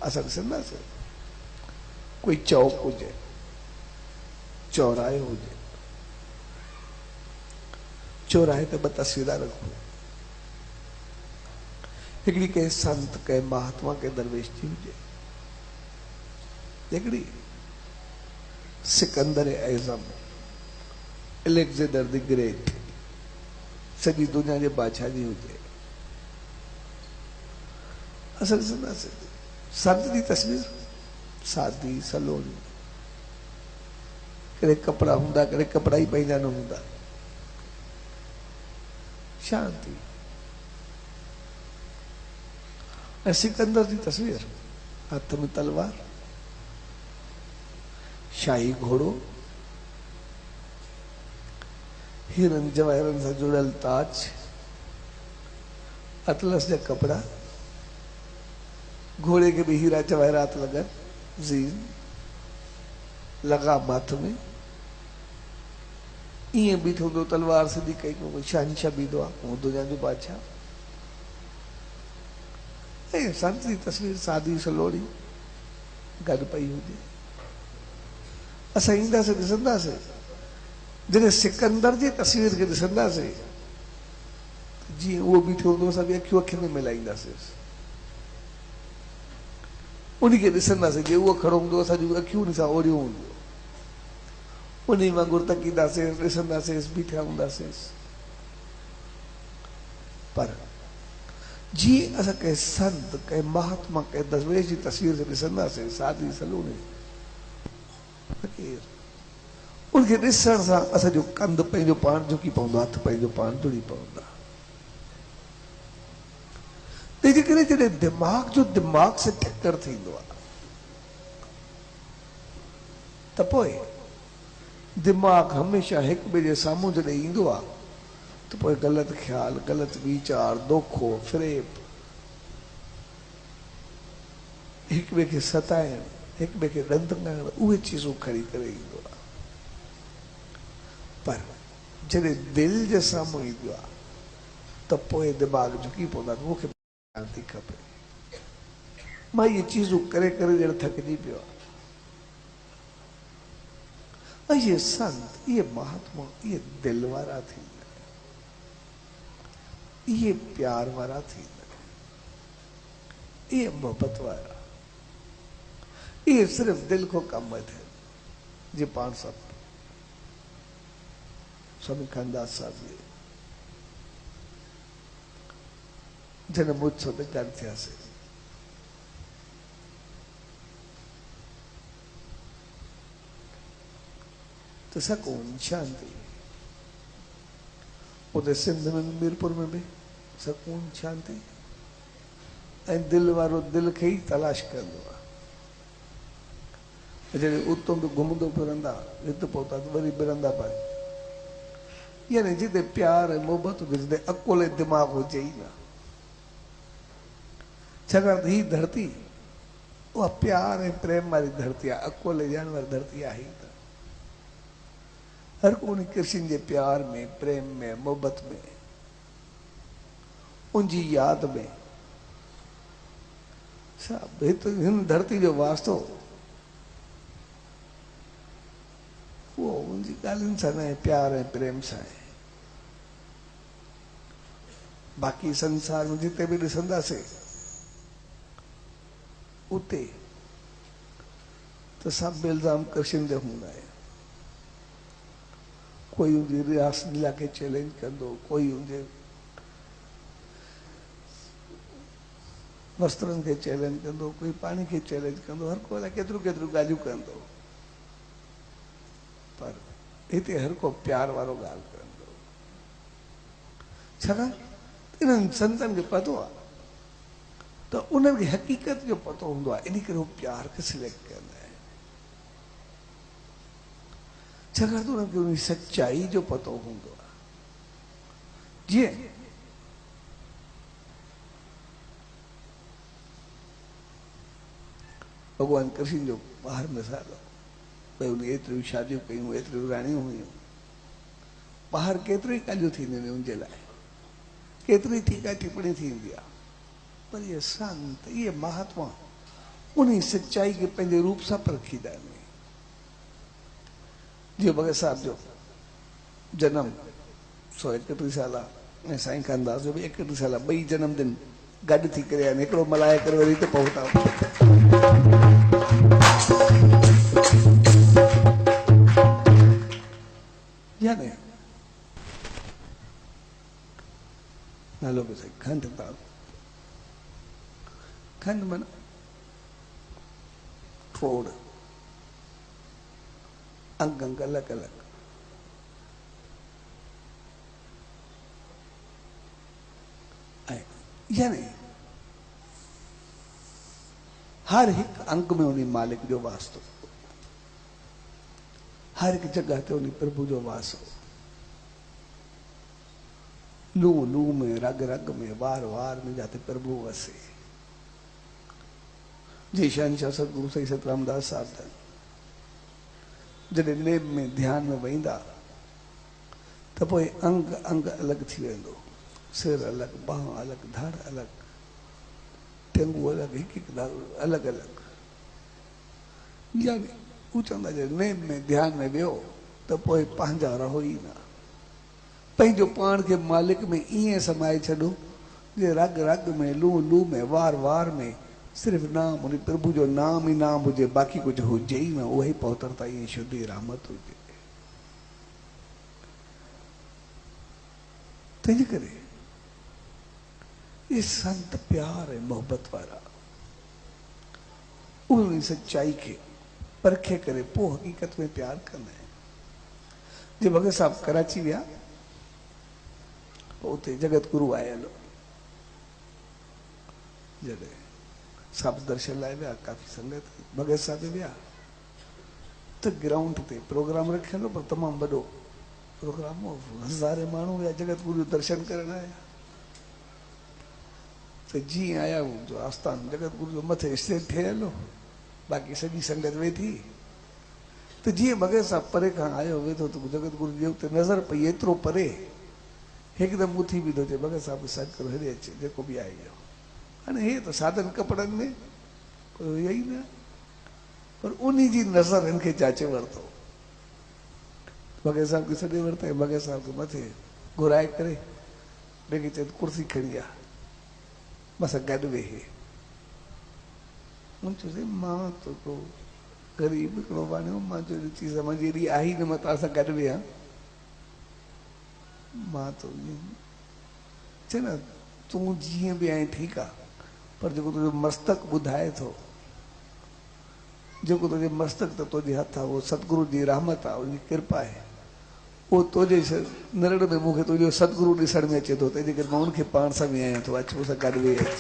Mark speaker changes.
Speaker 1: असां ॾिसंदासीं कोई चौक हुजे, चौराहे हुजे, चौराहे ते ॿ तस्वीरां रखो, हिकिड़ी कंहिं संत कंहिं महात्मा कंहिं दरवेश जी हुजे, हिकिड़ी सिकंदर एज़म एलेक्जेंडर द ग्रेट सॼी दुनिया जे बादशाह जी हुजे। असां ॾिसंदासीं संत जी तस्वीर सादी सलोनी, कॾहिं कपिड़ा हूंदा कॾहिं कपिड़ा ई पंहिंजा न हूंदा, शांति। ऐं सिकंदर जी तस्वीर हथ में तलवार, शाही घोड़ो, हीरन जवाहरन सां जुड़ियल ताज, अतलस जा कपिड़ा, घोड़े के भी हीरा जवाहरात लगन, जीन लगा माथ में, ईअं बीठो हूंदो तलवार सिधी कई कोई शहंशाह बीठो आहे वो दुनिया जो बादशाह। ऐं संत जी तस्वीर सादी सलोड़ी गॾु पई हुजे। असां ईंदासीं ॾिसंदासीं, जॾहिं सिकंदर जी तस्वीर खे ॾिसंदासीं जीअं उहो बीठो हूंदो असां बि अखियूं अखियुनि में मिलाईंदासीं, उनखे ॾिसंदासीं जे उहो खड़ो हूंदो असांजूं अखियूं उन सां ओड़ियूं हूंदियूं, उन वांगुरु तकींदासीं ॾिसंदासीं बीठा हूंदासीं। पर जीअं असां कंहिं संत कंहिं महात्मा कंहिं दरवेश जी तस्वीर खे ॾिसंदासीं सादी सलोनी उनखे ॾिसण सां असांजो कंध पंहिंजो पाण झुकी पवंदो, हथ पंहिंजो पाण जुड़ी पवंदा। तंहिंजे करे जॾहिं दिमाग़ जो दिमाग़ से टक्कर थींदो आहे त पोइ दिमाग़ हमेशह हिक ॿिए जे साम्हूं जॾहिं ईंदो आहे त पोइ ग़लति ख़्याल ग़लति वीचार दोखो फ़रेब हिक ॿिए खे सताइण हिक ॿिए खे ॾंद करण उहे चीज़ूं खणी करे ईंदो आहे। पर जॾहिं दिलि जे साम्हूं ईंदो आहे त पोइ दिमाग़ झुकी पवंदो आहे, मूंखे शांती खपे, मां इहे चीज़ूं करे करे ॼण थकिजी पियो आहे। ऐं इहे संत इहे महात्मा इहे दिलि वारा थींदा, इहे प्यार वारा थींदा, इहे मोहबत वारा, इहे सिर्फ़ु दिलि खां कमु थियनि। जीअं पाण सभु स्वामी खानदास साहिब जॾहिं मुझ सां गॾु थियासीं तो सकून शांति, उधर सिंध में मीरपुर में भी सकून शांति, ऐं दिल वारो दिल खे ई तलाश कंदो आहे। जॾहिं उतां बि घुमंदो फिरंदा हिते पहुता त वरी बिरंदा पाए, यानी जिते प्यार ऐं मोहबत हुजे, जिते अकोले दिमाग़ हुजे ई न। छाकाणि त हीअ धरती उहा प्यार ऐं प्रेम वारी धरती आहे, अकोले ॼाण वारी धरती आहे ई न। हर को कृष्ण जे प्यार में प्रेम में मोहबत में उनजी याद में सभु हिन धरती जो वास्तो वो उनजी ॻाल्हियुनि सां न प्यार ऐं प्रेम सां आहे। बाक़ी संसार में जिते बि ॾिसंदासीं उते त सभु इल्ज़ाम कृष्ण जो हूंदा आहिनि। कोई उनजी रियास लीला खे चैलेंज कंदो, कोई उनजे वस्त्रनि खे चैलेंज कंदो, कोई पाणी खे चैलेंज कंदो, हर को केतिरियूं केतिरियूं ॻाल्हियूं कंदो। पर हिते हर को प्यार वारो ॻाल्हि कंदो। छाकाणि इन्हनि संतनि खे पतो आहे त उन्हनि खे हक़ीक़त जो पतो हूंदो आहे, इन करे हू प्यार खे सिलेक्ट कंदा आहिनि। छाकाणि त उन्हनि खे उन सच्चाई जो पतो हूंदो आहे। जीअं भॻवान कृष्ण जो ॿाहिरि मिसाल भई उन एतिरियूं शादियूं कयूं, एतिरियूं राणियूं हुयूं, ॿाहिरि केतिरियूं ॻाल्हियूं थींदियूं आहिनि उनजे लाइ, केतिरी ठीका टिप्पणी थींदी आहे। पर इहे संत इहे महात्मा उन्हीं सच्चाई के पंहिंजे रूप सां परखीदा आहिनि। जीअं भगत साहब जो जन्म 131 साल आहे ऐं साईं खानदास जो बि 31 साल आहे। ॿई जन्मदिन गॾु थी करे आहिनि, हिकिड़ो मल्हाए करे वरी हिते पहुता। या नहीं नालो बि सही खंड था। खंड मन थोड़ अंग अंग अलग अलग। यानी हर एक अंग में उन्हीं मालिक जो वास हो, हर एक जगह ते उन्हीं प्रभु जो वास हो। लू लू में, रग रग में, वार वार में जाते प्रभु वसे। जी शहंशाह सतगुरु सही सतरामदास साहब था जॾहिं नेम में ध्यान में वेंदा त पोइ अंग अंग अलग थी वेंदो। सिर अलग, बाह अलग, धड़ अलग, टेंगू अलग, हिक हिक अलग अलग। यानी हू चवंदा जे नेम में ध्यान में वियो त पोइ पंहिंजा रहो ई न, पंहिंजो पाण खे मालिक में ईअं समाए छॾो जे रग रग में, लू लू में, वार वार में सिर्फ़ नाम, उन प्रभु जो नाम ही नाम हुजे, बाक़ी कुछ हुजे ही ना। उहे पवित्रता ये शुद्धि रहमत हुजे। तंहिंजे करे ये संत प्यार ऐं मोहब्बत वारा उन सच्चाई के परखे करे पोइ हक़ीक़त में प्यार कंदा आहिनि। जे भगत साहब कराची विया, उते जगत गुरु आयल जॾहिं सब दर्शन लाइ विया, काफ़ी संगत भगत साहब विया त ग्राउंड ते प्रोग्राम रखियल हो, पर तमामु वॾो प्रोग्राम हो। हज़ारे माण्हू विया जगत गुरु जो दर्शन करण आया। त जीअं आया जो आस्थान जगत गुरु जो मथे स्टेज ठहियल हो, बाक़ी सॼी संगत वेठी। त जीअं भगत साहब परे खां आयो वेठो त जगत गुरु जे उते नज़र पई, एतिरो परे हिकदमि उथी बीठो चए भगत साहब सॾु करो, हेॾे अचे जेको बि आहे। हाणे हे त साधन कपिड़नि में कोई यही न, पर उन्हीं जी नज़र इनके जाचे वरितो। भगत साहब खे सॾे वरिता, भगत साहब खे मथे घुराए करे ॿिए चए कुर्सी खणी आ, बस गॾु वेहे। मूं चयोसि मां तो को ग़रीब हिकिड़ो वणियो, मां चयो चीज़ मुंहिंजी एॾी आई न मां तव्हां सां गॾु वेहा। मां तो चए न तूं जीअं बि आहीं ठीकु आहे, पर जेको तुंहिंजो मस्तक ॿुधाए थो, जेको तुंहिंजे मस्तक ते तुंहिंजे हथ आहे, उहो सतगुरु जी रहमत आहे, उनजी कृपा आहे। उहो तुंहिंजे नरड़ में मूंखे तुंहिंजो सतगुरु ॾिसण में अचे थो, तंहिंजे करे मां उनखे पाण सां बि आहियां थो। अच मूंसां गॾु वेही अच।